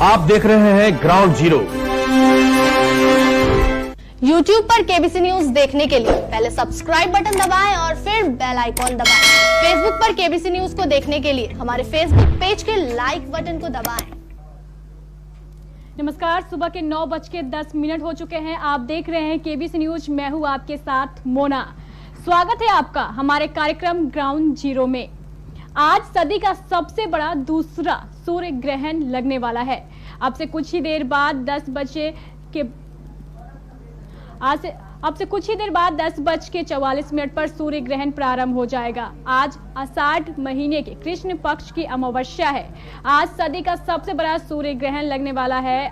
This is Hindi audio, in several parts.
आप देख रहे हैं ग्राउंड जीरो। YouTube पर केबीसी न्यूज देखने के लिए पहले सब्सक्राइब बटन दबाएं और फिर बेल आइकॉन दबाएं। Facebook पर केबीसी न्यूज को देखने के लिए हमारे Facebook पेज के लाइक बटन को दबाएं। नमस्कार, सुबह के 9:10 हो चुके हैं। आप देख रहे हैं केबीसी न्यूज। मैं हूं आपके साथ मोना। स्वागत है आपका हमारे कार्यक्रम ग्राउंड जीरो में। आज सदी का सबसे बड़ा दूसरा सूर्य ग्रहण लगने वाला है। अब से कुछ ही देर बाद 10:44 पर सूर्य ग्रहण प्रारंभ हो जाएगा। आज आषाढ़ महीने के कृष्ण पक्ष की अमावस्या है। आज सदी का सबसे बड़ा सूर्य ग्रहण लगने वाला है।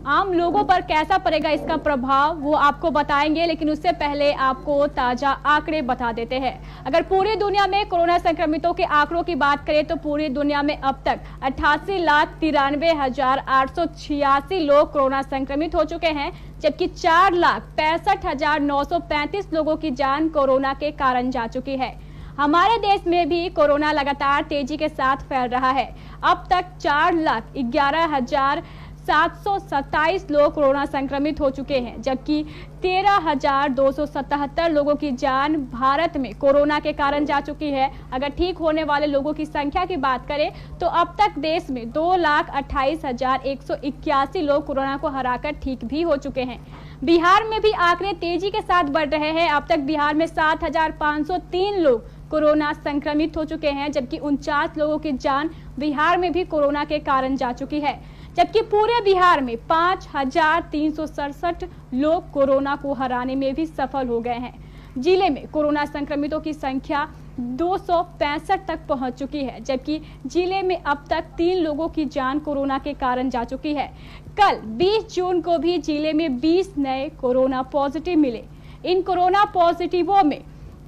आम लोगों पर कैसा पड़ेगा इसका प्रभाव वो आपको बताएंगे, लेकिन उससे पहले आपको ताजा आंकड़े बता देते हैं। अगर पूरी दुनिया में कोरोना संक्रमितों के आंकड़ों की बात करें तो पूरी दुनिया में अब तक 88,93,886 लोग कोरोना संक्रमित हो चुके हैं, जबकि 4,65,935 लोगों की जान कोरोना के कारण जा चुकी है। हमारे देश में भी कोरोना लगातार तेजी के साथ फैल रहा है। अब तक 4,11,727 लोग कोरोना संक्रमित हो चुके हैं, जबकि 13,277 लोगों की जान भारत में कोरोना के कारण जा चुकी है। अगर ठीक होने वाले लोगों की संख्या की बात करें तो अब तक देश में 2,28,181 लोग कोरोना को हराकर ठीक भी हो चुके हैं। बिहार में भी आंकड़े तेजी के साथ बढ़ रहे हैं। अब तक बिहार में 7,503 लोग कोरोना संक्रमित हो चुके हैं, जबकि 49 लोगों की जान बिहार में भी कोरोना के कारण जा चुकी है। जबकि पूरे बिहार में 5,367 लोग कोरोना को हराने में भी सफल हो गए हैं। जिले में कोरोना संक्रमितों की संख्या 265 तक पहुंच चुकी है, जबकि जिले में अब तक 3 लोगों की जान कोरोना के कारण जा चुकी है। कल 20 जून को भी जिले में 20 नए कोरोना पॉजिटिव मिले। इन कोरोना पॉजिटिवों में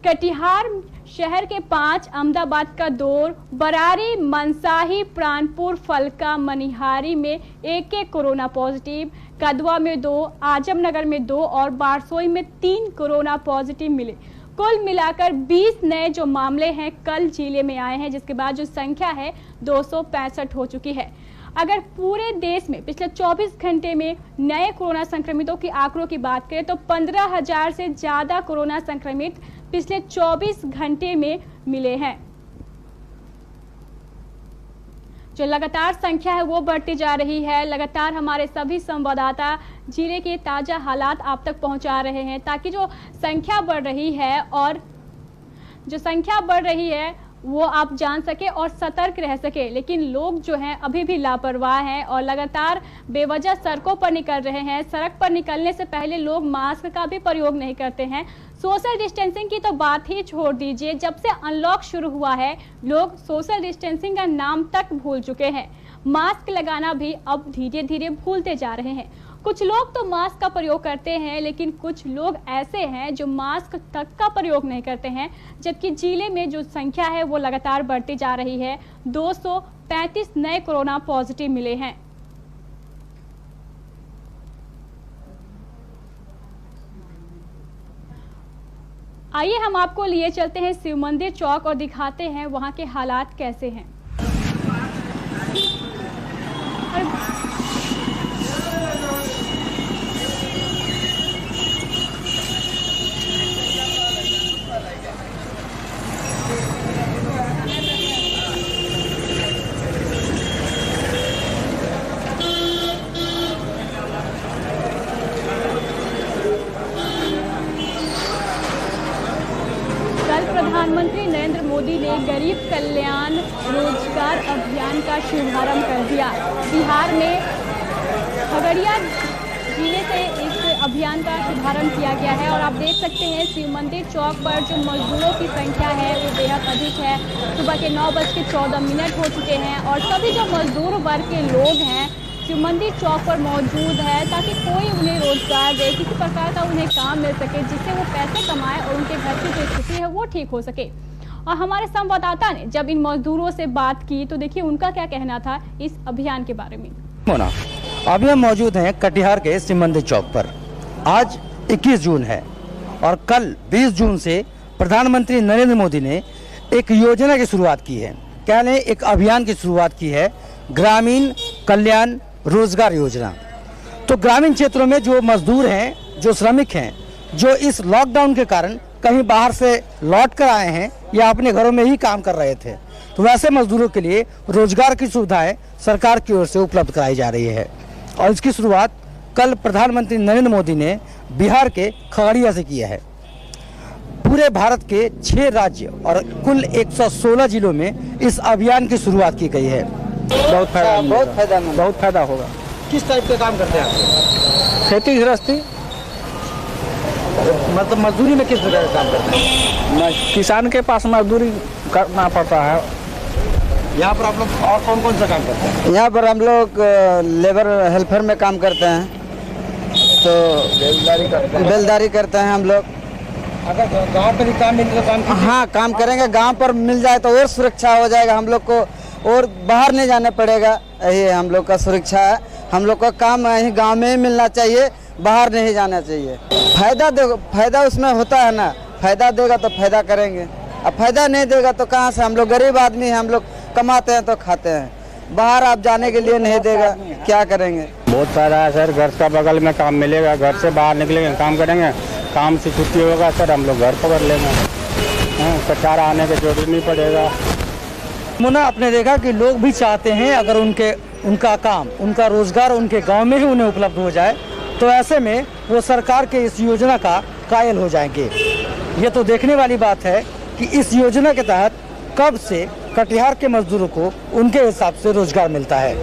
कटिहार शहर के 5, अहमदाबाद का 2, बरारी, मनसाही, प्राणपुर, फलका, मनिहारी में 1-1 कोरोना पॉजिटिव, कदवा में 2, आजमनगर में 2 और बारसोई में 3 कोरोना पॉजिटिव मिले। कुल मिलाकर 20 नए जो मामले हैं कल जिले में आए हैं, जिसके बाद जो संख्या है 265 हो चुकी है। अगर पूरे देश में पिछले 24 घंटे में नए कोरोना संक्रमितों की आंकड़ों की बात करें तो 15,000 से ज्यादा कोरोना संक्रमित पिछले 24 घंटे में मिले हैं। जो लगातार संख्या है वो बढ़ती जा रही है। लगातार हमारे सभी संवाददाता जिले के ताजा हालात आप तक पहुंचा रहे हैं, ताकि जो संख्या बढ़ रही है वो आप जान सके और सतर्क रह सके। लेकिन लोग जो हैं अभी भी लापरवाह हैं और लगातार बेवजह सड़कों पर निकल रहे हैं। सड़क पर निकलने से पहले लोग मास्क का भी प्रयोग नहीं करते हैं। सोशल डिस्टेंसिंग की तो बात ही छोड़ दीजिए। जब से अनलॉक शुरू हुआ है लोग सोशल डिस्टेंसिंग का नाम तक भूल चुके हैं। मास्क लगाना भी अब धीरे धीरे भूलते जा रहे हैं। कुछ लोग तो मास्क का प्रयोग करते हैं, लेकिन कुछ लोग ऐसे हैं जो मास्क तक का प्रयोग नहीं करते हैं। जबकि जिले में जो संख्या है वो लगातार बढ़ती जा रही है। 235 नए कोरोना पॉजिटिव मिले हैं। आइए हम आपको लिए चलते हैं शिव मंदिर चौक और दिखाते हैं वहां के हालात कैसे हैं। प्रधानमंत्री नरेंद्र मोदी ने गरीब कल्याण रोजगार अभियान का शुभारंभ कर दिया। बिहार में खगड़िया जिले से इस अभियान का शुभारंभ किया गया है और आप देख सकते हैं शिव मंदिर चौक पर जो मजदूरों की संख्या है वो बेहद अधिक है। सुबह के 9:14 हो चुके हैं और सभी जो मजदूर वर्ग के लोग हैं शिव मंदिर चौक पर मौजूद है, ताकि कोई उन्हें रोजगार दे, किसी प्रकार का उन्हें काम मिल सके जिससे वो पैसे कमाए और उनके घर की जो स्थिति है वो ठीक हो सके। और हमारे संवाददाता ने जब इन मजदूरों से बात की तो देखिए उनका क्या कहना था इस अभियान के बारे में। अभी हम मौजूद हैं कटिहार के शिव मंदिर चौक पर। आज 21 जून है और कल 20 जून से प्रधानमंत्री नरेंद्र मोदी ने एक योजना की शुरुआत की है, क्या ने एक अभियान की शुरुआत की है ग्रामीण कल्याण रोजगार योजना। तो ग्रामीण क्षेत्रों में जो मजदूर हैं, जो श्रमिक हैं, जो इस लॉकडाउन के कारण कहीं बाहर से लौट कर आए हैं या अपने घरों में ही काम कर रहे थे, तो वैसे मजदूरों के लिए रोजगार की सुविधाएं सरकार की ओर से उपलब्ध कराई जा रही है। और इसकी शुरुआत कल प्रधानमंत्री नरेंद्र मोदी ने बिहार के खगड़िया से किया है। पूरे भारत के 6 राज्य और कुल 116 जिलों में इस अभियान की शुरुआत की गई है। बहुत फायदा होगा। किस टाइप का काम करते हैं आप? खेती गृहस्थी, मतलब मजदूरी में किस प्रकार का काम करते हैं? किसान के पास मजदूरी करना पड़ता है। यहाँ पर आप लोग और कौन कौन सा काम करते हैं? यहाँ पर हम लोग लेबर हेल्पर में काम करते हैं, तो बेलदारी करते हैं हम लोग। अगर गांव पर ही काम मिले तो काम हाँ, काम करेंगे। गांव पर मिल जाए तो और सुरक्षा हो जाएगा हम लोग को, और बाहर नहीं जाना पड़ेगा। यही हम लोग का सुरक्षा है। हम लोग का काम यहीं गांव में ही मिलना चाहिए, बाहर नहीं जाना चाहिए। फायदा उसमें होता है ना, फायदा देगा तो फायदा करेंगे, अब फायदा नहीं देगा तो कहाँ से? हम लोग गरीब आदमी हैं, हम लोग कमाते हैं तो खाते हैं, बाहर आप जाने के लिए नहीं देगा, क्या करेंगे? बहुत फायदा है सर। घर का बगल में काम मिलेगा, घर से बाहर निकलेंगे, काम करेंगे, काम से छुट्टी होगा सर, हम लोग घर पकड़ लेंगे, कचारा आने की जरूरत नहीं पड़ेगा। मुन्ना, आपने देखा कि लोग भी चाहते हैं अगर उनका काम, उनका रोजगार उनके गांव में ही उन्हें उपलब्ध हो जाए, तो ऐसे में वो सरकार के इस योजना का कायल हो जाएंगे। ये तो देखने वाली बात है कि इस योजना के तहत कब से कटिहार के मजदूरों को उनके हिसाब से रोजगार मिलता है।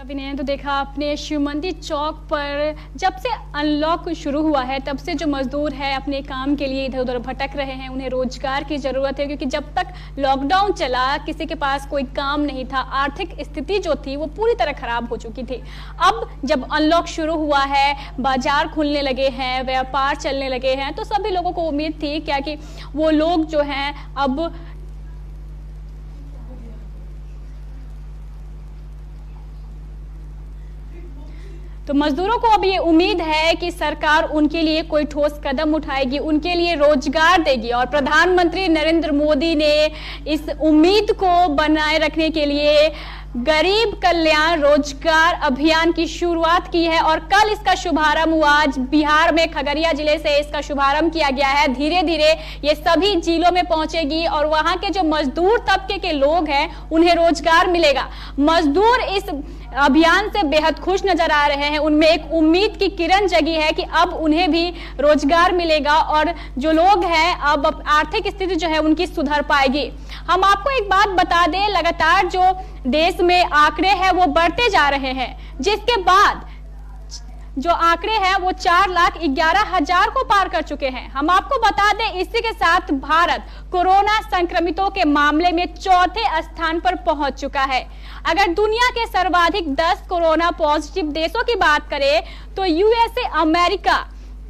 विनय, तो देखा आपने शिव मंदिर चौक पर जब से अनलॉक शुरू हुआ है तब से जो मजदूर है अपने काम के लिए इधर उधर भटक रहे हैं। उन्हें रोजगार की जरूरत है, क्योंकि जब तक लॉकडाउन चला किसी के पास कोई काम नहीं था, आर्थिक स्थिति जो थी वो पूरी तरह खराब हो चुकी थी। अब जब अनलॉक शुरू हुआ है, बाजार खुलने लगे हैं, व्यापार चलने लगे हैं, तो सभी लोगों को उम्मीद थी क्या कि वो लोग जो हैं अब तो मजदूरों को अब ये उम्मीद है कि सरकार उनके लिए कोई ठोस कदम उठाएगी, उनके लिए रोजगार देगी। और प्रधानमंत्री नरेंद्र मोदी ने इस उम्मीद को बनाए रखने के लिए गरीब कल्याण रोजगार अभियान की शुरुआत की है और कल इसका शुभारंभ हुआ। आज बिहार में खगड़िया जिले से इसका शुभारंभ किया गया है। धीरे धीरे ये सभी जिलों में पहुंचेगी और वहां के जो मजदूर तबके के लोग हैं उन्हें रोजगार मिलेगा। मजदूर इस अभियान से बेहद खुश नजर आ रहे हैं। उनमें एक उम्मीद की किरण जगी है कि अब उन्हें भी रोजगार मिलेगा और जो लोग हैं अब आर्थिक स्थिति जो है उनकी सुधर पाएगी। हम आपको एक बात बता दें, लगातार जो देश में आंकड़े हैं वो बढ़ते जा रहे हैं, जिसके बाद जो आंकड़े हैं वो 4,11,000 को पार कर चुके हैं। हम आपको बता दें, इसी के साथ भारत कोरोना संक्रमितों के मामले में चौथे स्थान पर पहुंच चुका है। अगर दुनिया के सर्वाधिक 10 कोरोना पॉजिटिव देशों की बात करें तो यूएसए अमेरिका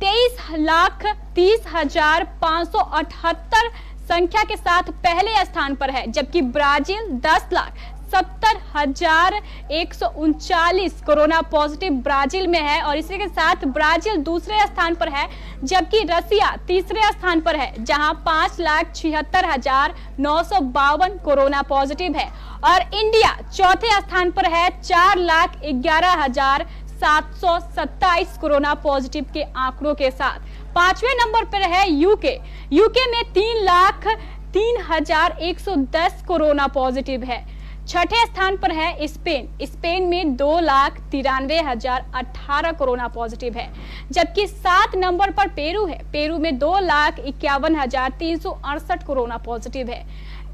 23,30,578 संख्या के साथ पहले स्थान पर है, जबकि ब्राजील 10,70,139 कोरोना पॉजिटिव ब्राजील में है और इसी के साथ ब्राजील दूसरे स्थान पर है, जबकि रसिया तीसरे स्थान पर है जहां 5,76,952 कोरोना पॉजिटिव है और इंडिया चौथे स्थान पर है 4,11,727 कोरोना पॉजिटिव के आंकड़ों के साथ। 5वें नंबर पर है यूके में 3,03,110 कोरोना पॉजिटिव है। छठे स्थान पर है स्पेन में 2,93,018 कोरोना पॉजिटिव है, जबकि 7 नंबर पर पेरू में 2,51,368 कोरोना पॉजिटिव है।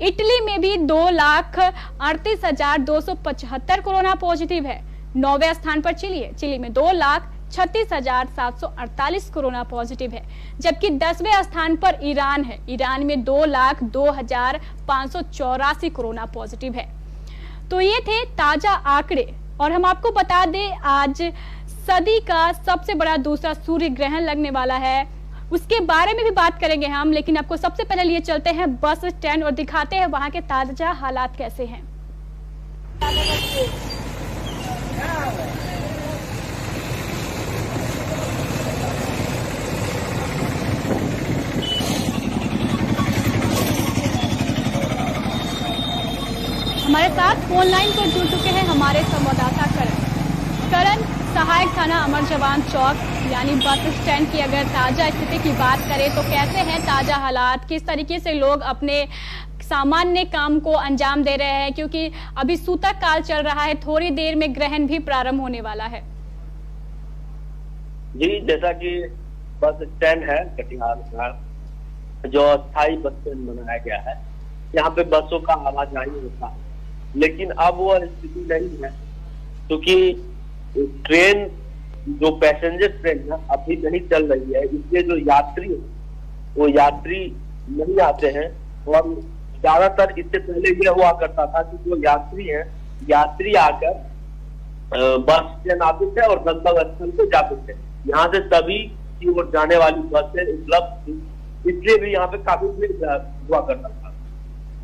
इटली में भी 2,38,275 कोरोना पॉजिटिव है। 9वें स्थान पर चिली में 2,36,748 कोरोना पॉजिटिव है, जबकि 10वें स्थान पर ईरान में 2,02,584 कोरोना पॉजिटिव है। तो ये थे ताजा आंकड़े और हम आपको बता दें आज सदी का सबसे बड़ा दूसरा सूर्य ग्रहण लगने वाला है, उसके बारे में भी बात करेंगे हम, लेकिन आपको सबसे पहले लिए चलते हैं बस स्टैंड और दिखाते हैं वहां के ताजा हालात कैसे हैं। हम हमारे साथ फोन लाइन पर जुड़ चुके हैं हमारे संवाददाता करण। सहायक थाना अमर जवान चौक यानी बस स्टैंड की अगर ताजा स्थिति की बात करें तो कैसे हैं ताजा हालात, किस तरीके से लोग अपने सामान्य काम को अंजाम दे रहे हैं, क्योंकि अभी सूतक काल चल रहा है, थोड़ी देर में ग्रहण भी प्रारंभ होने वाला है। जी, जैसा कि बस स्टैंड है कटिहार का, जो अस्थायी बस स्टैंड बनाया गया है, यहाँ पे बसों का आवाजाही होता है, लेकिन अब वो स्थिति नहीं है, क्योंकि ट्रेन जो पैसेंजर ट्रेन है अभी नहीं चल रही है, इसलिए जो यात्री है वो यात्री नहीं आते हैं। और ज्यादातर इससे पहले यह हुआ करता था कि जो यात्री हैं, यात्री आकर बस स्टैंड आते थे और गंतव्य स्थल पे जाते थे। यहाँ से सभी की ओर जाने वाली बसें उपलब्ध थी, इसलिए भी यहाँ पे काफी भीड़ हुआ करता था।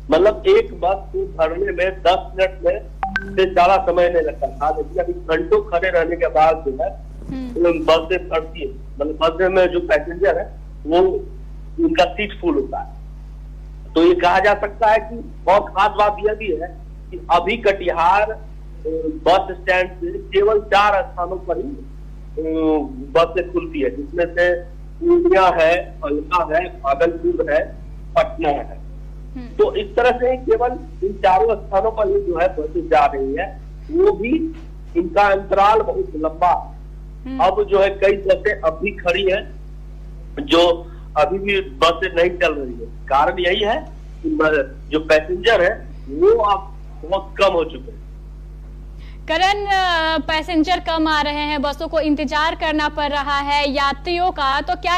मतलब एक बस को भरने में 10 मिनट में से ज्यादा समय नहीं लगता था, लेकिन अभी घंटों खड़े रहने के बाद जो है बसें भरती है। मतलब बस में जो पैसेंजर है वो उनका सीट फुल होता है। तो ये कहा जा सकता है कि बहुत खास बात यह भी है कि अभी कटिहार बस स्टैंड से केवल 4 स्थानों पर ही बसें खुलती है, जिसमें से पूर्णिया है, फलका है, भागलपुर है, पटना है। तो इस तरह से केवल इन 4 स्थानों पर ही जो है बसें जा रही है, वो भी इनका अंतराल बहुत लंबा। अब जो है कई बसें अब भी खड़ी हैं, जो अभी भी बसें नहीं चल रही है। कारण यही है कि जो पैसेंजर है वो अब बहुत कम हो चुके हैं। करण, पैसेंजर कम आ रहे हैं, बसों को इंतजार करना पड़ रहा है यात्रियों का, तो क्या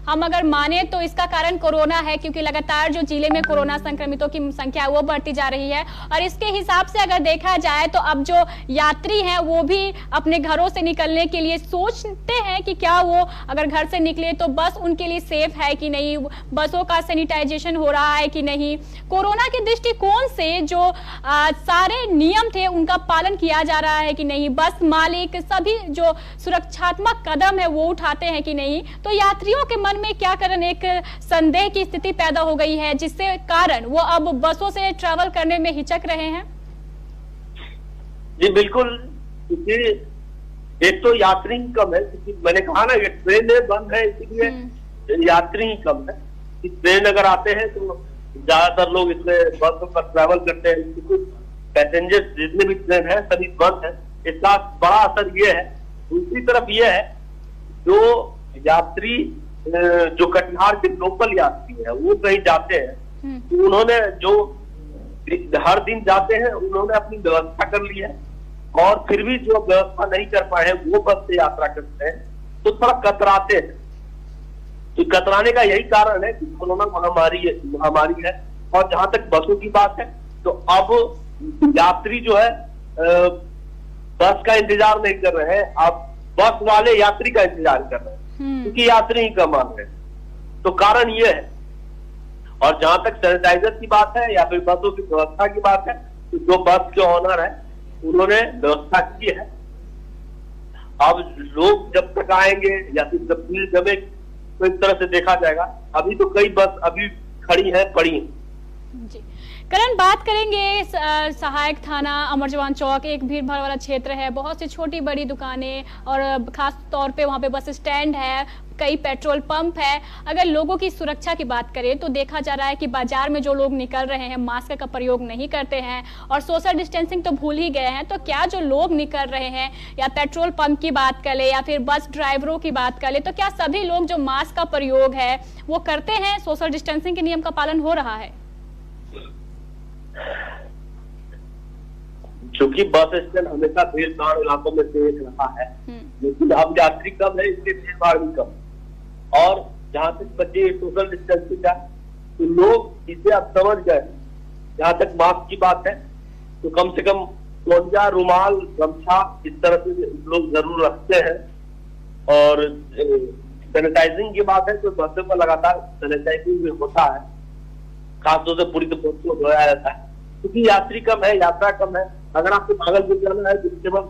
हम अगर माने तो इसका कारण कोरोना है, क्योंकि लगातार जो जिले में कोरोना संक्रमितों की संख्या है वो बढ़ती जा रही है। और इसके हिसाब से अगर देखा जाए तो अब जो यात्री हैं वो भी अपने घरों से निकलने के लिए सोचते हैं कि क्या वो अगर घर से निकले तो बस उनके लिए सेफ है कि नहीं, बसों का सैनिटाइजेशन हो रहा है कि नहीं। कोरोना के दृष्टिकोण से जो सारे नियम थे उनका पालन किया जा रहा है कि नहीं, बस मालिक सभी जो सुरक्षात्मक कदम है वो उठाते हैं कि नहीं। तो यात्रियों के मन में क्या कारण एक संदेह की स्थिति पैदा हो गई है, जिससे कारण वो अब बसों से ट्रैवल करने में हिचक रहे हैं। जी बिल्कुल, क्योंकि एक तो यात्री ही कम है, क्योंकि मैंने कहा ना कि ट्रेनें बंद है, इसलिए यात्री ही कम है। ट्रेन अगर आते हैं तो ज्यादातर लोग इसमें बसों पर ट्रैवल करते हैं, पैसेंजर जितने भी ट्रेन है सभी बंद है। इसका बड़ा असर ये है। दूसरी तरफ ये है, जो यात्री जो कटिहार के लोकल यात्री है वो कहीं जाते हैं तो उन्होंने जो हर दिन जाते हैं उन्होंने अपनी व्यवस्था कर ली है, और फिर भी जो व्यवस्था नहीं कर पाए वो बस से यात्रा करते हैं तो थोड़ा कतराते हैं। तो कतराने का यही कारण है कि कोरोना महामारी है। और जहां तक बसों की बात है तो अब यात्री जो है बस का इंतजार नहीं कर रहे हैं, अब बस वाले यात्री का इंतजार कर रहे हैं, क्योंकि यात्री ही कम आ रहे हैं। तो कारण ये है। और जहां तक सैनिटाइजर की बात है या फिर बसों की व्यवस्था की बात है, तो जो बस के ऑनर है उन्होंने व्यवस्था की है। अब लोग जब तक आएंगे या फिर जब भीड़ जमे तो इस तरह से देखा जाएगा। अभी तो कई बस अभी खड़ी है, पड़ी है। जी करण, बात करेंगे सहायक थाना अमर जवान चौक एक भीड़ भाड़ वाला क्षेत्र है, बहुत सी छोटी बड़ी दुकानें और खास तौर पे वहाँ पे बस स्टैंड है, कई पेट्रोल पंप है। अगर लोगों की सुरक्षा की बात करें तो देखा जा रहा है कि बाजार में जो लोग निकल रहे हैं मास्क का प्रयोग नहीं करते हैं और सोशल डिस्टेंसिंग तो भूल ही गए हैं। तो क्या जो लोग निकल रहे हैं, या पेट्रोल पंप की बात कर ले या फिर बस ड्राइवरों की बात कर ले, तो क्या सभी लोग जो मास्क का प्रयोग है वो करते हैं, सोशल डिस्टेंसिंग के नियम का पालन हो रहा है? क्योंकि बस स्टैंड हमेशा भीड़ भाड़ इलाकों में से एक रहा है, लेकिन अब यात्री कम है इसलिए भीड़ भाड़ भी कम। और जहां तक बचे सोशल डिस्टेंसिंग का, तो लोग इसे अब समझ गए। जहां तक मास्क की बात है तो कम से कम तौलिया, रुमाल, गमछा इस तरह से लोग जरूर रखते हैं। और सैनिटाइजिंग की बात है तो बसों पर लगातार सैनिटाइजिंग भी होता है, खासतौर से पूरी बस को धोया जाता है, क्योंकि यात्री कम है, यात्रा कम है। अगर आपको भागलपुर जाना है तो केवल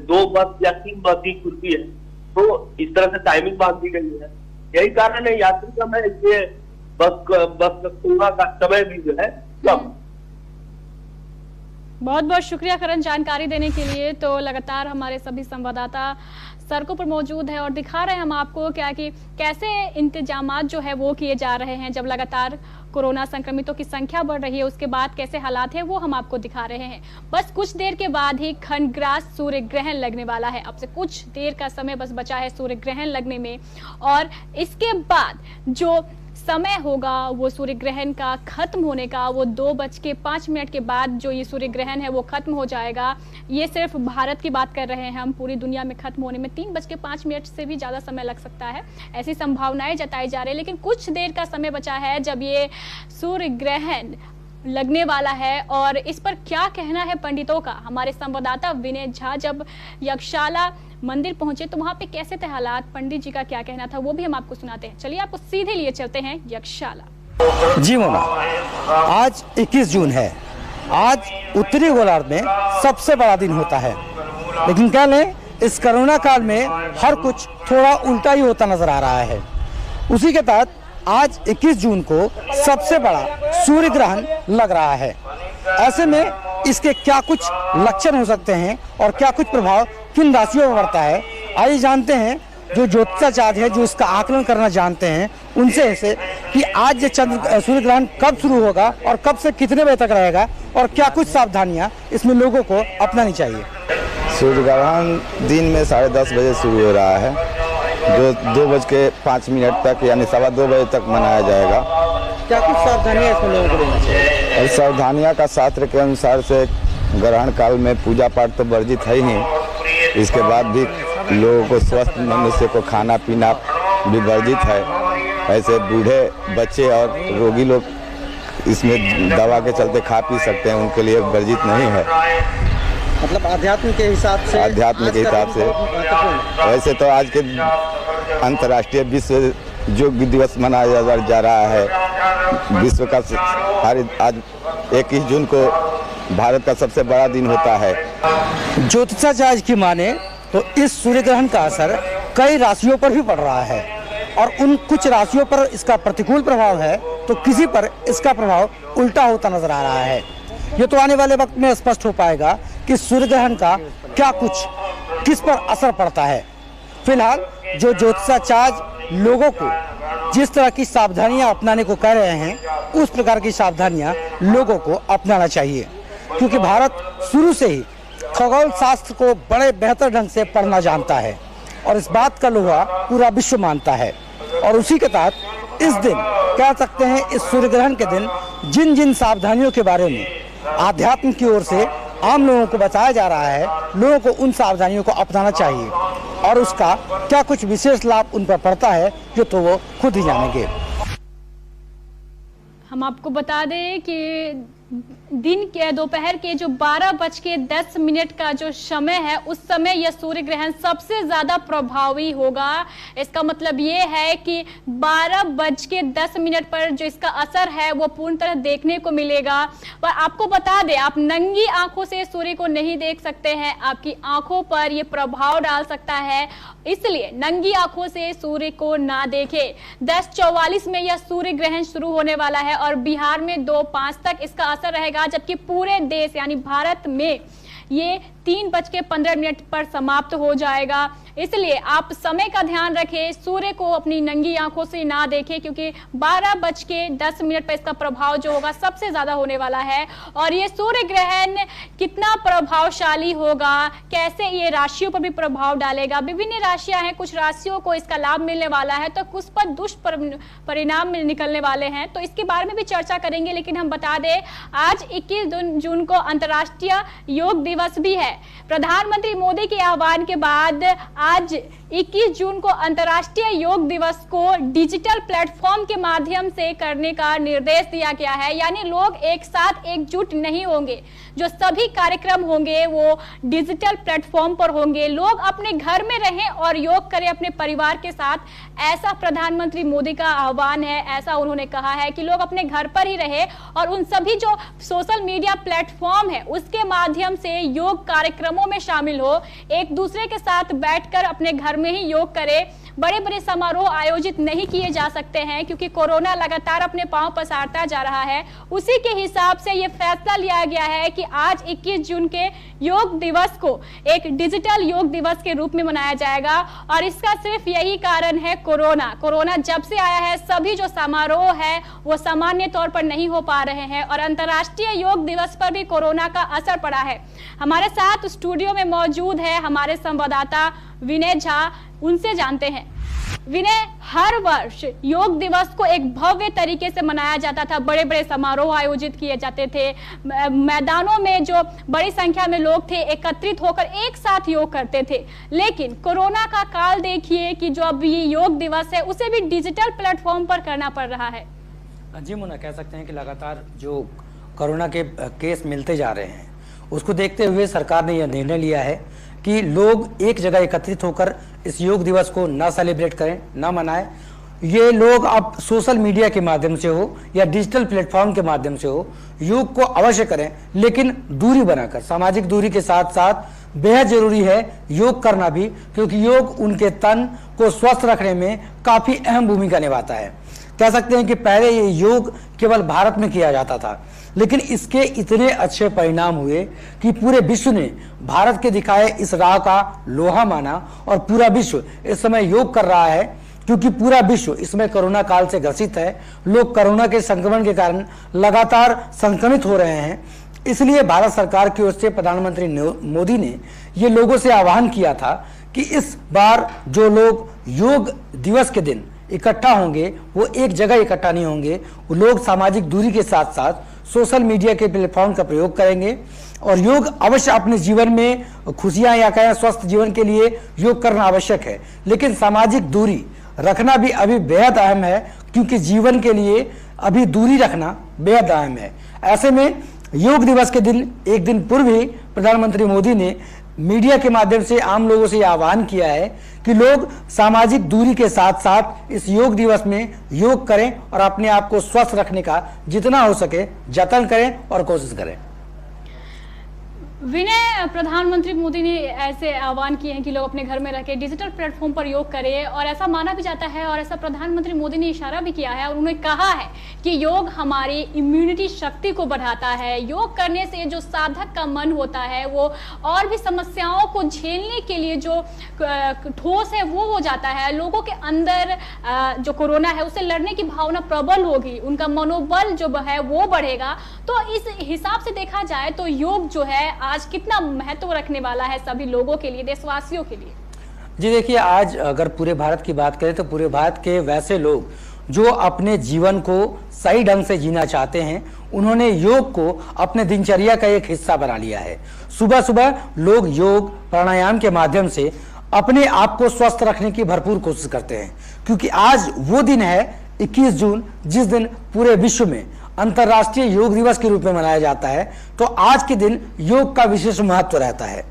2 बस या 3 बस ही खुलती है, तो इस तरह से टाइमिंग बांध दी गई है। यही कारण है, यात्री कम है इसलिए बस खुलना का समय भी जो है कम। बहुत बहुत शुक्रिया करण जानकारी देने के लिए। तो लगातार हमारे सभी संवाददाता सड़कों पर मौजूद है और दिखा रहे हैं हम आपको क्या कि कैसे इंतजामात जो है वो किए जा रहे हैं। जब लगातार कोरोना संक्रमितों की संख्या बढ़ रही है उसके बाद कैसे हालात है वो हम आपको दिखा रहे हैं। बस कुछ देर के बाद ही खंडग्रास सूर्य ग्रहण लगने वाला है। अब से कुछ देर का समय बस बचा है सूर्य ग्रहण लगने में, और इसके बाद जो समय होगा वो सूर्य ग्रहण का खत्म होने का, वो 2:05 के बाद जो ये सूर्य ग्रहण है वो खत्म हो जाएगा। ये सिर्फ भारत की बात कर रहे हैं हम, पूरी दुनिया में खत्म होने में 3:05 से भी ज़्यादा समय लग सकता है, ऐसी संभावनाएं जताई जा रही है। लेकिन कुछ देर का समय बचा है जब ये सूर्य ग्रहण लगने वाला है, और इस पर क्या कहना है पंडितों का। हमारे संवाददाता विनय झा जब यक्षशाला मंदिर पहुंचे तो वहां पे कैसे थे हालात, पंडित जी का क्या कहना था, वो भी हम आपको सुनाते हैं। चलिए आपको सीधे लिए चलते हैं यक्षशाला। जी मोना, आज 21 जून है। आज उत्तरी गोलार्ध में सबसे बड़ा दिन होता है, लेकिन क्या लें, इस कोरोना काल में हर कुछ थोड़ा उल्टा ही होता नजर आ रहा है। उसी के तहत आज 21 जून को सबसे बड़ा सूर्य ग्रहण लग रहा है। ऐसे में इसके क्या कुछ लक्षण हो सकते हैं और क्या कुछ प्रभाव किन राशियों पर पड़ता है, आइए जानते हैं जो ज्योतिषाचार्य है, जो इसका आकलन करना जानते हैं, उनसे ऐसे कि आज ये सूर्य ग्रहण कब शुरू होगा और कब से कितने बजे तक रहेगा और क्या कुछ सावधानियां इसमें लोगों को अपनानी चाहिए। सूर्य ग्रहण दिन में 10:30 बजे शुरू हो रहा है, जो 2:05 तक यानी 2:15 बजे तक मनाया जाएगा। क्या कुछ सावधानियां इसमें लोगों को लेनी चाहिए? और सावधानियां का शास्त्र के अनुसार से ग्रहण काल में पूजा पाठ तो वर्जित है ही, इसके बाद भी लोगों को स्वस्थ मनुष्य को खाना पीना भी वर्जित है। ऐसे बूढ़े बच्चे और रोगी लोग इसमें दवा के चलते खा पी सकते हैं, उनके लिए वर्जित नहीं है। मतलब अध्यात्म के हिसाब से, वैसे तो आज के अंतर्राष्ट्रीय विश्व योग दिवस मनाया जा रहा है। विश्व का आज 21 जून को भारत का सबसे बड़ा दिन होता है। ज्योतिषाचार्य की माने तो इस सूर्य ग्रहण का असर कई राशियों पर भी पड़ रहा है, और उन कुछ राशियों पर इसका प्रतिकूल प्रभाव है तो किसी पर इसका प्रभाव उल्टा होता नजर आ रहा है। ये तो आने वाले वक्त में स्पष्ट हो पाएगा कि सूर्य ग्रहण का क्या कुछ किस पर असर पड़ता है। फिलहाल जो ज्योतिषाचार्य लोगों को जिस तरह की सावधानियां अपनाने को कह रहे हैं, उस प्रकार की सावधानियां लोगों को अपनाना चाहिए, क्योंकि भारत शुरू से ही खगोल शास्त्र को बड़े बेहतर ढंग से पढ़ना जानता है और इस बात का लोहा पूरा विश्व मानता है। और उसी के तहत इस दिन कह सकते हैं, इस सूर्य ग्रहण के दिन जिन जिन सावधानियों के बारे में आध्यात्म की ओर से आम लोगों को बताया जा रहा है, लोगों को उन सावधानियों को अपनाना चाहिए, और उसका क्या कुछ विशेष लाभ उन पर पड़ता है जो तो वो खुद ही जानेंगे। हम आपको बता दें कि दिन के दोपहर के जो 12:10 का जो समय है, उस समय यह सूर्य ग्रहण सबसे ज्यादा प्रभावी होगा। इसका मतलब ये है कि 12:10 पर जो इसका असर है वो पूर्ण तरह देखने को मिलेगा। पर आपको बता दें, आप नंगी आंखों से सूर्य को नहीं देख सकते हैं, आपकी आंखों पर ये प्रभाव डाल सकता है, इसलिए नंगी आंखों से सूर्य को ना देखें। 10:44 में यह सूर्य ग्रहण शुरू होने वाला है और बिहार में 2:05 तक इसका असर रहेगा, जबकि पूरे देश यानी भारत में ये 3:15 पर समाप्त हो जाएगा। इसलिए आप समय का ध्यान रखें, सूर्य को अपनी नंगी आंखों से ना देखें, क्योंकि 12:10 पर इसका प्रभाव जो होगा सबसे ज्यादा होने वाला है। और ये सूर्य ग्रहण कितना प्रभावशाली होगा, कैसे ये राशियों पर भी प्रभाव डालेगा। विभिन्न राशियां हैं, कुछ राशियों को इसका लाभ मिलने वाला है तो कुछ पर दुष्परिणाम निकलने वाले हैं, तो इसके बारे में भी चर्चा करेंगे। लेकिन हम बता दें, आज 21 जून को अंतर्राष्ट्रीय योग दिवस भी है। प्रधानमंत्री मोदी के आह्वान के बाद आज 21 जून को अंतर्राष्ट्रीय योग दिवस को डिजिटल प्लेटफॉर्म के माध्यम से करने का निर्देश दिया गया है, यानी लोग एक साथ एकजुट नहीं होंगे, जो सभी कार्यक्रम होंगे वो डिजिटल प्लेटफॉर्म पर होंगे। लोग अपने घर में रहें और योग करें अपने परिवार के साथ, ऐसा प्रधानमंत्री मोदी का आह्वान है। ऐसा उन्होंने कहा है कि लोग अपने घर पर ही रहे और उन सभी जो सोशल मीडिया प्लेटफॉर्म है उसके माध्यम से योग कार्यक्रमों में शामिल हो, एक दूसरे के साथ बैठकर अपने घर में ही योग करे। बड़े बड़े समारोह आयोजित नहीं किए जा सकते हैं क्योंकि कोरोना लगातार अपने पांव पसारता जा रहा है। उसी के हिसाब से ये फैसला लिया गया है कि आज 21 जून के योग दिवस को एक डिजिटल योग दिवस के रूप में मनाया जाएगा और इसका सिर्फ यही कारण है कोरोना जब से आया है सभी जो समारोह है वो सामान्य तौर पर नहीं हो पा रहे हैं और अंतर्राष्ट्रीय योग दिवस पर भी कोरोना का असर पड़ा है। हमारे साथ स्टूडियो में मौजूद है हमारे संवाददाता विनय झा, उनसे जानते हैं। विनय, हर वर्ष योग दिवस को एक भव्य तरीके से मनाया जाता था, बड़े बड़े समारोह आयोजित किए जाते थे, मैदानों में जो बड़ी संख्या में लोग थे एकत्रित होकर एक साथ योग करते थे। लेकिन कोरोना का काल देखिए कि जो अब ये योग दिवस है उसे भी डिजिटल प्लेटफॉर्म पर करना पड़ रहा है। जी मुन्ना, कह सकते हैं कि लगातार जो कोरोना के केस मिलते जा रहे हैं उसको देखते हुए सरकार ने यह निर्णय लिया है कि लोग एक जगह एकत्रित होकर इस योग दिवस को ना सेलिब्रेट करें, ना मनाएं। ये लोग अब सोशल मीडिया के माध्यम से हो या डिजिटल प्लेटफॉर्म के माध्यम से हो योग को अवश्य करें, लेकिन दूरी बनाकर, सामाजिक दूरी के साथ साथ बेहद जरूरी है योग करना भी, क्योंकि योग उनके तन को स्वस्थ रखने में काफी अहम भूमिका निभाता है। कह सकते हैं कि पहले ये योग केवल भारत में किया जाता था, लेकिन इसके इतने अच्छे परिणाम हुए कि पूरे विश्व ने भारत के दिखाए इस राह का लोहा माना और पूरा विश्व इस समय योग कर रहा है, क्योंकि पूरा विश्व इसमें कोरोना काल से ग्रसित है। लोग कोरोना के संक्रमण के कारण लगातार संक्रमित हो रहे हैं। इसलिए भारत सरकार की ओर से प्रधानमंत्री मोदी ने ये लोगों से आह्वान किया था कि इस बार जो लोग योग दिवस के दिन इकट्ठा होंगे वो एक जगह इकट्ठा नहीं होंगे, वो लोग सामाजिक दूरी के साथ साथ सोशल मीडिया के प्लेटफॉर्म का प्रयोग करेंगे और योग अवश्य अपने जीवन में खुशियां या कहें स्वस्थ जीवन के लिए योग करना आवश्यक है, लेकिन सामाजिक दूरी रखना भी अभी बेहद अहम है, क्योंकि जीवन के लिए अभी दूरी रखना बेहद अहम है। ऐसे में योग दिवस के दिन एक दिन पूर्व ही प्रधानमंत्री मोदी ने मीडिया के माध्यम से आम लोगों से आह्वान किया है कि लोग सामाजिक दूरी के साथ साथ इस योग दिवस में योग करें और अपने आप को स्वस्थ रखने का जितना हो सके जतन करें और कोशिश करें। विनय, प्रधानमंत्री मोदी ने ऐसे आह्वान किए हैं कि लोग अपने घर में रह के डिजिटल प्लेटफॉर्म पर योग करें और ऐसा माना भी जाता है और ऐसा प्रधानमंत्री मोदी ने इशारा भी किया है और उन्होंने कहा है कि योग हमारी इम्यूनिटी शक्ति को बढ़ाता है। योग करने से जो साधक का मन होता है वो और भी समस्याओं को झेलने के लिए जो ठोस है वो हो जाता है। लोगों के अंदर जो कोरोना है उससे लड़ने की भावना प्रबल होगी, उनका मनोबल जो है वो बढ़ेगा। तो इस हिसाब से देखा जाए तो योग जो है आज कितना महत्व रखने वाला है सभी लोगों के लिए, देशवासियों के लिए। जी देखिए, आज अगर पूरे भारत की बात करें तो पूरे भारत के वैसे लोग जो अपने जीवन को सही ढंग से जीना चाहते हैं उन्होंने योग को अपने दिनचर्या का एक हिस्सा बना लिया है। सुबह सुबह लोग योग प्राणायाम के माध्यम से अपने आप को स्वस्थ रखने की भरपूर कोशिश करते हैं, क्योंकि आज वो दिन है 21 जून जिस दिन पूरे विश्व में अंतर्राष्ट्रीय योग दिवस के रूप में मनाया जाता है। तो आज के दिन योग का विशेष महत्व रहता है,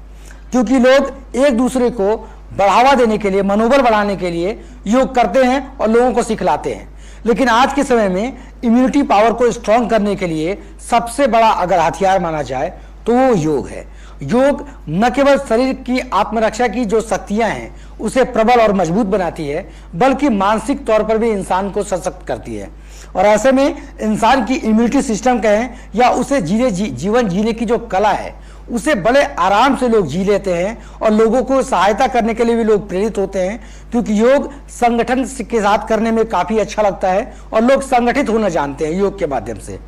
क्योंकि लोग एक दूसरे को बढ़ावा देने के लिए, मनोबल बढ़ाने के लिए योग करते हैं और लोगों को सिखलाते हैं। लेकिन आज के समय में इम्यूनिटी पावर को स्ट्रांग करने के लिए सबसे बड़ा अगर हथियार माना जाए तो वो योग है। योग न केवल शरीर की आत्मरक्षा की जो शक्तियां हैं उसे प्रबल और मजबूत बनाती है, बल्कि मानसिक तौर पर भी इंसान को सशक्त करती है। और ऐसे में इंसान की इम्यूनिटी सिस्टम कहें या उसे जीवन जीने की जो कला है उसे बड़े आराम से लोग जी लेते हैं और लोगों को सहायता करने के लिए भी लोग प्रेरित होते हैं, क्योंकि योग संगठन के साथ करने में काफी अच्छा लगता है और लोग संगठित होना जानते हैं योग के माध्यम से।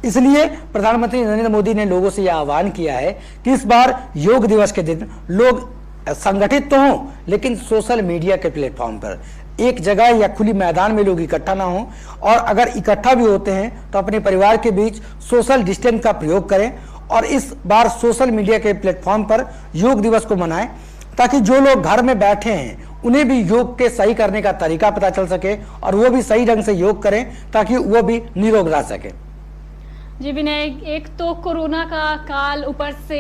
इसलिए प्रधानमंत्री नरेंद्र मोदी ने लोगों से यह आह्वान किया है कि इस बार योग दिवस के दिन लोग संगठित तो हों, लेकिन सोशल मीडिया के प्लेटफॉर्म पर एक जगह या खुली मैदान में लोग इकट्ठा ना हो, और अगर इकट्ठा भी होते हैं तो अपने परिवार के बीच सोशल डिस्टेंस का प्रयोग करें और इस बार सोशल मीडिया के प्लेटफॉर्म पर योग दिवस को मनाएं, ताकि जो लोग घर में बैठे हैं उन्हें भी योग के सही करने का तरीका पता चल सके और वो भी सही ढंग से योग करें ताकि वो भी निरोग रह सके। जी विनय, एक तो कोरोना का काल, ऊपर से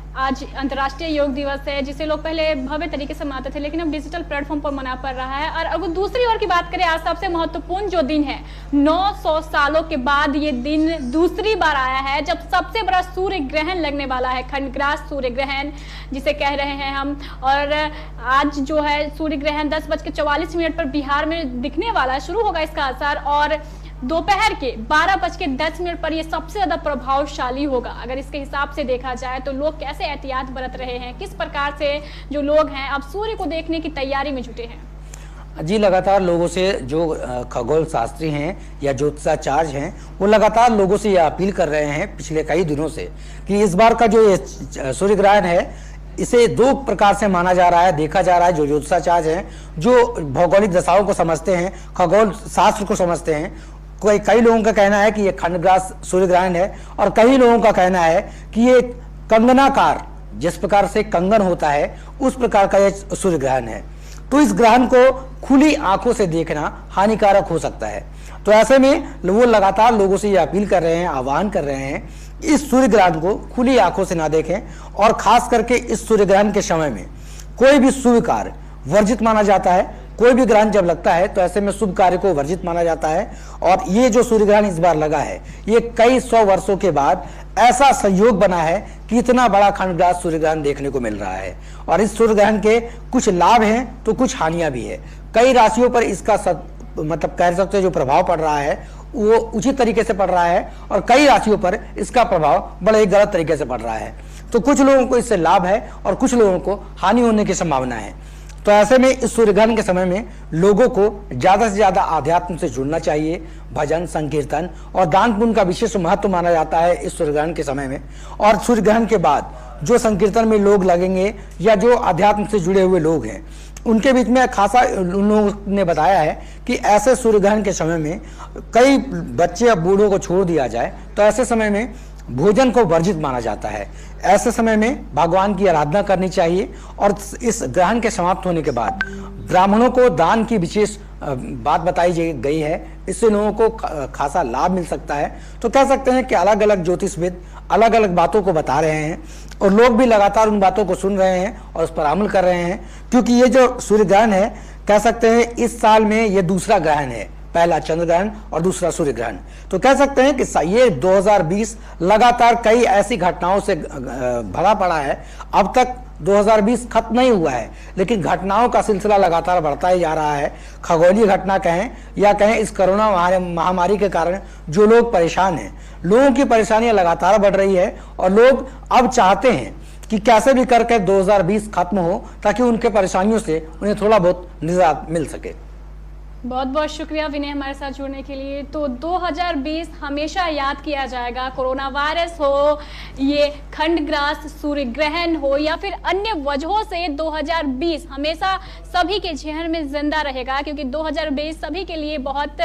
आज अंतर्राष्ट्रीय योग दिवस है, जिसे लोग पहले भव्य तरीके से मनाते थे, लेकिन अब डिजिटल प्लेटफॉर्म पर मना पड़ रहा है। और अगर दूसरी ओर की बात करें, आज सबसे महत्वपूर्ण जो दिन है, 900 सालों के बाद ये दिन दूसरी बार आया है जब सबसे बड़ा सूर्य ग्रहण लगने वाला है, खंडग्रास सूर्य ग्रहण जिसे कह रहे हैं हम। और आज जो है सूर्य ग्रहण 10:44 पर बिहार में दिखने वाला है, शुरू होगा इसका असर, और दोपहर के 12:10 पर यह सबसे ज्यादा प्रभावशाली होगा। अगर इसके हिसाब से देखा जाए तो लोग कैसे एहतियात बरत रहे हैं, किस प्रकार से जो लोग हैं अब सूर्य को देखने की तैयारी में जुटे हैं? जी, लगातार लोगों से जो खगोल शास्त्री हैं या ज्योतिषाचार्य हैं, वो लगातार लोगों से ये अपील कर रहे हैं पिछले कई दिनों से कि इस बार का जो ये सूर्य ग्रहण है, इसे दो प्रकार से माना जा रहा है, देखा जा रहा है। जो ज्योतिषाचार्य हैं, जो भौगोलिक दशाओं को समझते हैं, खगोल शास्त्र को समझते हैं, कई लोगों का कहना है कि ये खंडग्रास सूर्य ग्रहण है, और कई लोगों का कहना है कि ये कंगनाकार, जिस प्रकार से कंगन होता है उस प्रकार का ये सूर्य ग्रहण है। तो इस ग्रहण को खुली आंखों से देखना हानिकारक हो सकता है। तो ऐसे में वो लगातार लोगों से ये अपील कर रहे हैं, आह्वान कर रहे हैं, इस सूर्य ग्रहण को खुली आंखों से ना देखें। और खास करके इस सूर्य ग्रहण के समय में कोई भी शुभ कार्य वर्जित माना जाता है। कोई भी ग्रहण जब लगता है तो ऐसे में शुभ कार्य को वर्जित माना जाता है। और ये जो सूर्य ग्रहण इस बार लगा है, ये कई 100 वर्षों के बाद ऐसा संयोग बना है कि इतना बड़ा खंडग्रास सूर्य ग्रहण देखने को मिल रहा है। और इस सूर्य ग्रहण के कुछ लाभ हैं तो कुछ हानियां भी है। कई राशियों पर इसका मतलब कह सकते हैं जो प्रभाव पड़ रहा है वो उचित तरीके से पड़ रहा है, और कई राशियों पर इसका प्रभाव बड़े गलत तरीके से पड़ रहा है। तो कुछ लोगों को इससे लाभ है और कुछ लोगों को हानि होने की संभावना है। तो ऐसे में इस सूर्य ग्रहण के समय में लोगों को ज्यादा से ज्यादा आध्यात्म से जुड़ना चाहिए। भजन, संकीर्तन और दान पुण्य का विशेष महत्व माना जाता है इस सूर्य ग्रहण के समय में। और सूर्य ग्रहण के बाद जो संकीर्तन में लोग लगेंगे या जो आध्यात्म से जुड़े हुए लोग हैं, उनके बीच में खासा उन लोगों ने बताया है कि ऐसे सूर्य ग्रहण के समय में कई बच्चे या बूढ़ों को छोड़ दिया जाए तो ऐसे समय में भोजन को वर्जित माना जाता है। ऐसे समय में भगवान की आराधना करनी चाहिए। और इस ग्रहण के समाप्त होने के बाद ब्राह्मणों को दान की विशेष बात बताई गई है। इससे लोगों को खासा लाभ मिल सकता है। तो कह सकते हैं कि अलग अलग ज्योतिषविद अलग अलग बातों को बता रहे हैं और लोग भी लगातार उन बातों को सुन रहे हैं और उस पर अमल कर रहे हैं। क्योंकि ये जो सूर्य ग्रहण है, कह सकते हैं इस साल में ये दूसरा ग्रहण है, पहला चंद्र ग्रहण और दूसरा सूर्य ग्रहण। तो कह सकते हैं कि ये 2020 लगातार कई ऐसी घटनाओं से भरा पड़ा है। अब तक 2020 खत्म नहीं हुआ है, लेकिन घटनाओं का सिलसिला लगातार बढ़ता ही जा रहा है। खगोलीय घटना कहें या कहें इस कोरोना महामारी के कारण जो लोग परेशान हैं, लोगों की परेशानियां लगातार बढ़ रही है और लोग अब चाहते हैं कि कैसे भी करके 2020 खत्म हो ताकि उनके परेशानियों से उन्हें थोड़ा बहुत निजात मिल सके। बहुत बहुत शुक्रिया विनय हमारे साथ जुड़ने के लिए। तो 2020 हमेशा याद किया जाएगा, कोरोना वायरस हो, ये खंडग्रास सूर्य ग्रहण हो या फिर अन्य वजहों से 2020 हमेशा सभी के जहन में जिंदा रहेगा। क्योंकि 2020 सभी के लिए बहुत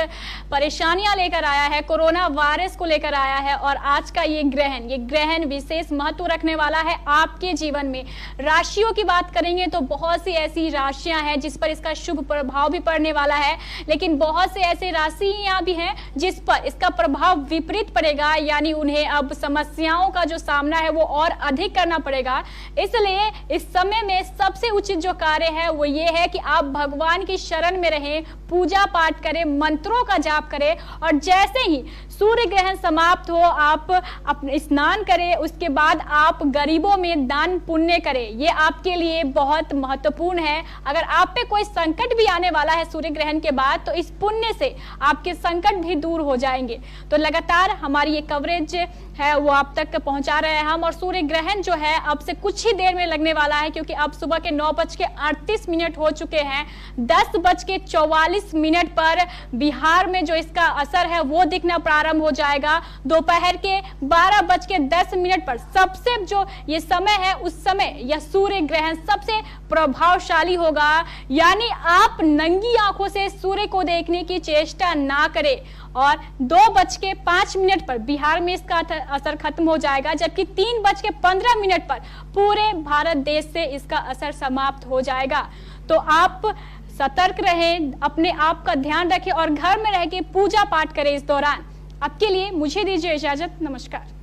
परेशानियां लेकर आया है, कोरोना वायरस को लेकर आया है। और आज का ये ग्रहण विशेष महत्व रखने वाला है आपके जीवन में। राशियों की बात करेंगे तो बहुत सी ऐसी राशियां हैं जिस पर इसका शुभ प्रभाव भी पड़ने वाला है, लेकिन बहुत से ऐसे राशियां भी हैं जिस पर इसका प्रभाव विपरीत पड़ेगा, यानी उन्हें अब समस्याओं का जो सामना है वो और अधिक करना पड़ेगा। इसलिए इस समय में सबसे उचित जो कार्य है वो ये है कि आप भगवान की शरण में रहें, पूजा पाठ करें, मंत्रों का जाप करें, और जैसे ही सूर्य ग्रहण समाप्त हो आप अपने स्नान करें, उसके बाद आप गरीबों में दान पुण्य करें। ये आपके लिए बहुत महत्वपूर्ण है। अगर आप पे कोई संकट भी आने वाला है सूर्य ग्रहण के बाद, तो इस पुण्य से आपके संकट भी दूर हो जाएंगे। तो लगातार हमारी ये कवरेज है वो आप तक पहुंचा रहे हैं हम। और सूर्य ग्रहण जो है अब से कुछ ही देर में लगने वाला है, क्योंकि अब सुबह के 9:38 हो चुके हैं। 10:44 पर बिहार में जो इसका असर है वो दिखना प्रारंभ हो जाएगा। दोपहर के 12:10 पर सबसे जो ये समय है उस समय यह सूर्य ग्रहण सबसे प्रभावशाली होगा। यानी आप नंगी आंखों से सूर्य को देखने की चेष्टा ना करें। और 2:05 पर बिहार में इसका असर खत्म हो जाएगा, जबकि 3:15 पर पूरे भारत देश से इसका असर समाप्त हो जाएगा। तो आप सतर्क रहें, अपने आप का ध्यान रखें और घर में रह के पूजा पाठ करें इस दौरान। आपके लिए मुझे दीजिए इजाजत। नमस्कार।